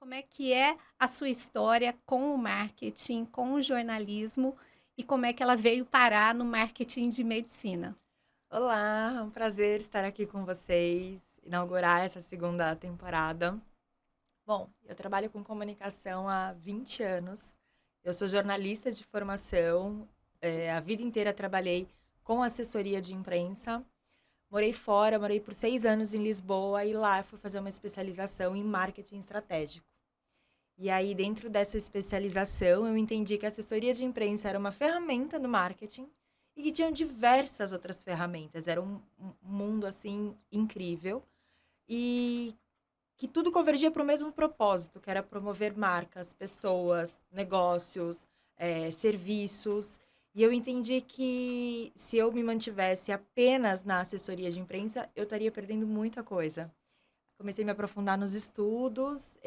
como é que é a sua história com o marketing, com o jornalismo e como é que ela veio parar no marketing de medicina. Olá, é um prazer estar aqui com vocês, inaugurar essa segunda temporada. Bom, eu trabalho com comunicação há 20 anos. Eu sou jornalista de formação, a vida inteira trabalhei com assessoria de imprensa. Morei fora, morei por 6 anos em Lisboa e lá fui fazer uma especialização em marketing estratégico. E aí, dentro dessa especialização, eu entendi que a assessoria de imprensa era uma ferramenta do marketing e que tinham diversas outras ferramentas. Era um mundo, assim, incrível. E que tudo convergia para o mesmo propósito, que era promover marcas, pessoas, negócios, serviços. E eu entendi que se eu me mantivesse apenas na assessoria de imprensa, eu estaria perdendo muita coisa. Comecei a me aprofundar nos estudos,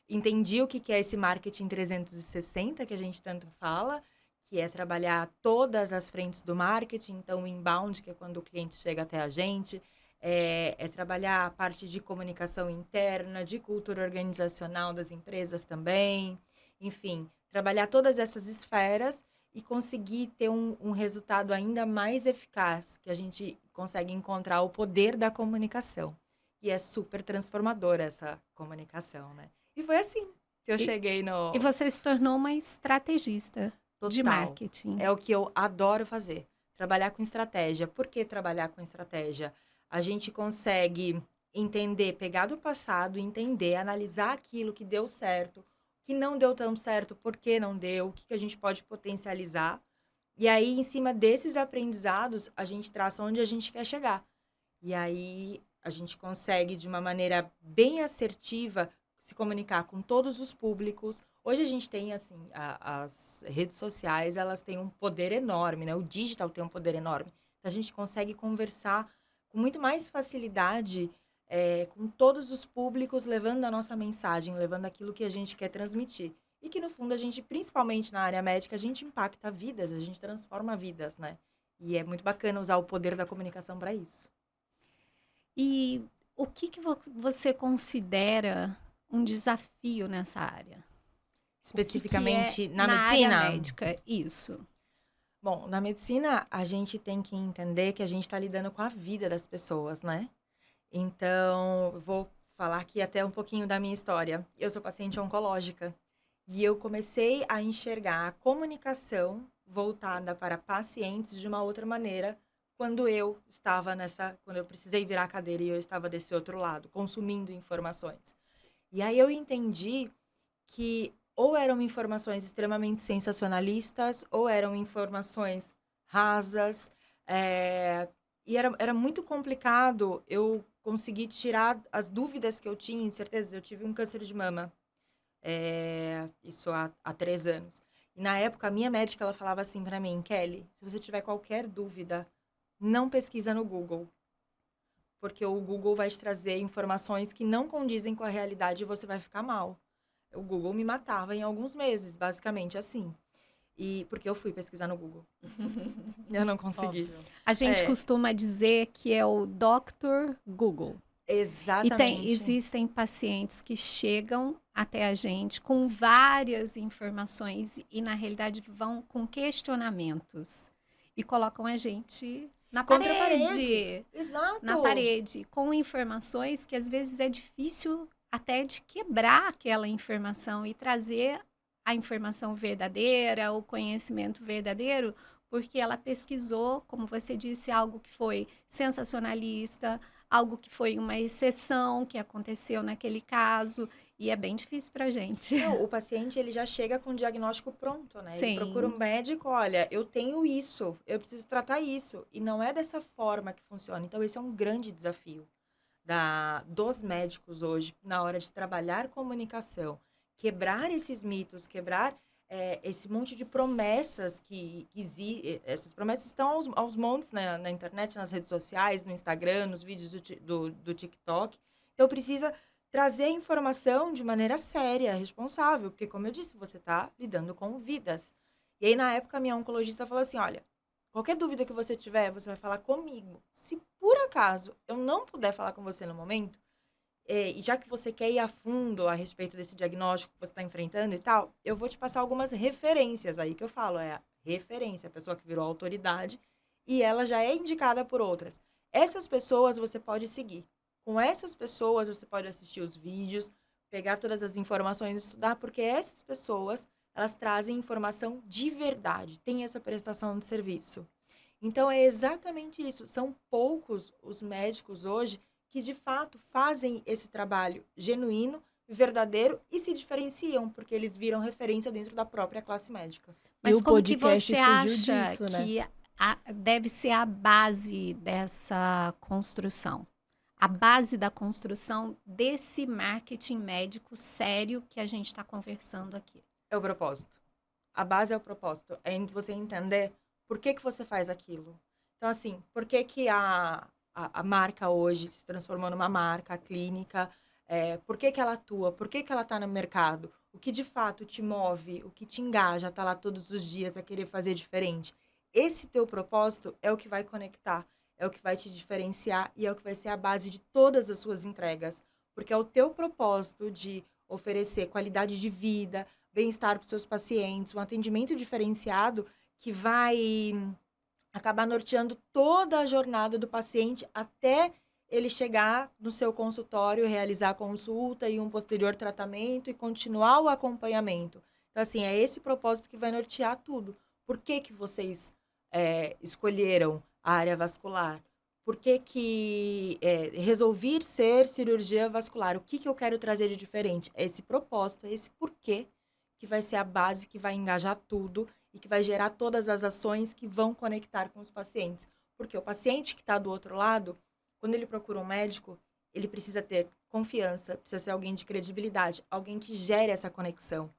entendi o que é esse marketing 360 que a gente tanto fala, que é trabalhar todas as frentes do marketing, então o inbound, que é quando o cliente chega até a gente, é trabalhar a parte de comunicação interna, de cultura organizacional das empresas também, enfim, trabalhar todas essas esferas e conseguir ter um resultado ainda mais eficaz, que a gente consegue encontrar o poder da comunicação. E é super transformadora essa comunicação, né? E foi assim que eu E, cheguei e no você se tornou uma estrategista de total. marketing. É o que eu adoro fazer, trabalhar com estratégia. Por que trabalhar com estratégia? A gente consegue entender, pegar do passado, entender, analisar aquilo que deu certo, que não deu tão certo, por que não deu, o que a gente pode potencializar. E aí, em cima desses aprendizados, a gente traça onde a gente quer chegar. E aí a gente consegue, de uma maneira bem assertiva, se comunicar com todos os públicos. Hoje a gente tem, assim, as redes sociais, elas têm um poder enorme, né? O digital tem um poder enorme. Então, a gente consegue conversar com muito mais facilidade com todos os públicos, levando a nossa mensagem, levando aquilo que a gente quer transmitir. E que, no fundo, a gente, principalmente na área médica, a gente impacta vidas, a gente transforma vidas, né? E é muito bacana usar o poder da comunicação para isso. E o que você considera um desafio nessa área? O que é Especificamente na na área medicina? médica? Isso. Bom, na medicina a gente tem que entender que a gente está lidando com a vida das pessoas, né? Então, eu vou falar aqui até um pouquinho da minha história. Eu sou paciente oncológica e eu comecei a enxergar a comunicação voltada para pacientes de uma outra maneira quando eu estava quando eu precisei virar a cadeira e eu estava desse outro lado, consumindo informações. E aí eu entendi que ou eram informações extremamente sensacionalistas, ou eram informações rasas, e era muito complicado eu conseguir tirar as dúvidas que eu tinha, incertezas. Eu tive um câncer de mama, isso há 3 anos. E na época, a minha médica, ela falava assim para mim: Kelly, se você tiver qualquer dúvida, não pesquisa no Google, porque o Google vai te trazer informações que não condizem com a realidade e você vai ficar mal. O Google me matava em alguns meses, basicamente assim. E porque eu fui pesquisar no Google. Eu não consegui. Óbvio. A gente É, costuma dizer que é o Dr. Google. E exatamente. existem pacientes que chegam até a gente com várias informações e, na realidade, vão com questionamentos e colocam a gente Contra a parede. na Exato. parede, com informações que às vezes é difícil até de quebrar aquela informação e trazer a informação verdadeira, o conhecimento verdadeiro, porque ela pesquisou, como você disse, algo que foi sensacionalista, algo que foi uma exceção que aconteceu naquele caso, e é bem difícil para a gente. Não, o paciente ele já chega com o diagnóstico pronto, né? Ele procura Sim, um médico, olha, eu tenho isso, eu preciso tratar isso. E não é dessa forma que funciona. Então, esse é um grande desafio dos médicos hoje na hora de trabalhar comunicação. Quebrar esses mitos, quebrar esse monte de promessas essas promessas estão aos montes na internet, nas redes sociais, no Instagram, nos vídeos do TikTok. Então, precisa trazer a informação de maneira séria, responsável, porque, como eu disse, você está lidando com vidas. E aí, na época, a minha oncologista falou assim: olha, qualquer dúvida que você tiver, você vai falar comigo. Se por acaso eu não puder falar com você no momento, e já que você quer ir a fundo a respeito desse diagnóstico que você está enfrentando e tal, eu vou te passar algumas referências aí que eu falo, é a referência, a pessoa que virou autoridade e ela já é indicada por outras. Essas pessoas você pode seguir. Com essas pessoas você pode assistir os vídeos, pegar todas as informações, estudar, porque essas pessoas, elas trazem informação de verdade, tem essa prestação de serviço. Então, é exatamente isso. São poucos os médicos hoje que, de fato, fazem esse trabalho genuíno, verdadeiro e se diferenciam, porque eles viram referência dentro da própria classe médica. E Mas o como que podcast você surgiu acha disso, né? que deve ser a base dessa construção? A base da construção desse marketing médico sério que a gente está conversando aqui. É o propósito. A base é o propósito. É você entender por que você faz aquilo. Então, assim, por que a marca hoje se transformou numa marca, a clínica, por que ela atua, por que ela está no mercado, o que de fato te move, o que te engaja, tá lá todos os dias a querer fazer diferente. Esse teu propósito é o que vai conectar, é o que vai te diferenciar e é o que vai ser a base de todas as suas entregas. Porque é o teu propósito de oferecer qualidade de vida, bem-estar para os seus pacientes, um atendimento diferenciado que vai acabar norteando toda a jornada do paciente até ele chegar no seu consultório, realizar a consulta e um posterior tratamento e continuar o acompanhamento. Então, assim, é esse propósito que vai nortear tudo. Por que vocês escolheram a área vascular? Por que resolvi ser cirurgia vascular? O que eu quero trazer de diferente? É esse propósito, é esse porquê que vai ser a base que vai engajar tudo e que vai gerar todas as ações que vão conectar com os pacientes. Porque o paciente que está do outro lado, quando ele procura um médico, ele precisa ter confiança, precisa ser alguém de credibilidade, alguém que gere essa conexão.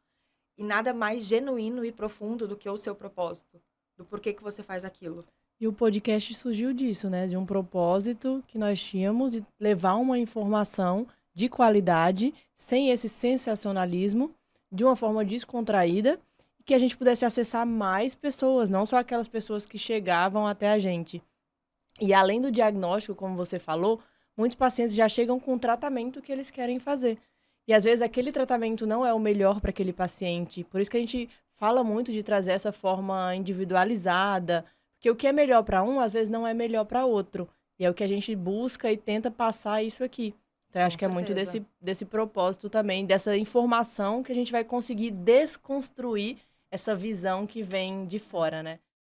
E nada mais genuíno e profundo do que o seu propósito, do porquê que você faz aquilo. E o podcast surgiu disso, né? De um propósito que nós tínhamos de levar uma informação de qualidade, sem esse sensacionalismo, de uma forma descontraída, que a gente pudesse acessar mais pessoas, não só aquelas pessoas que chegavam até a gente. E além do diagnóstico, como você falou, muitos pacientes já chegam com o tratamento que eles querem fazer. E às vezes aquele tratamento não é o melhor para aquele paciente. Por isso que a gente fala muito de trazer essa forma individualizada, porque o que é melhor para um, às vezes não é melhor para outro. E é o que a gente busca e tenta passar isso aqui. Então, eu acho que é muito desse propósito também, dessa informação que a gente vai conseguir desconstruir essa visão que vem de fora, né?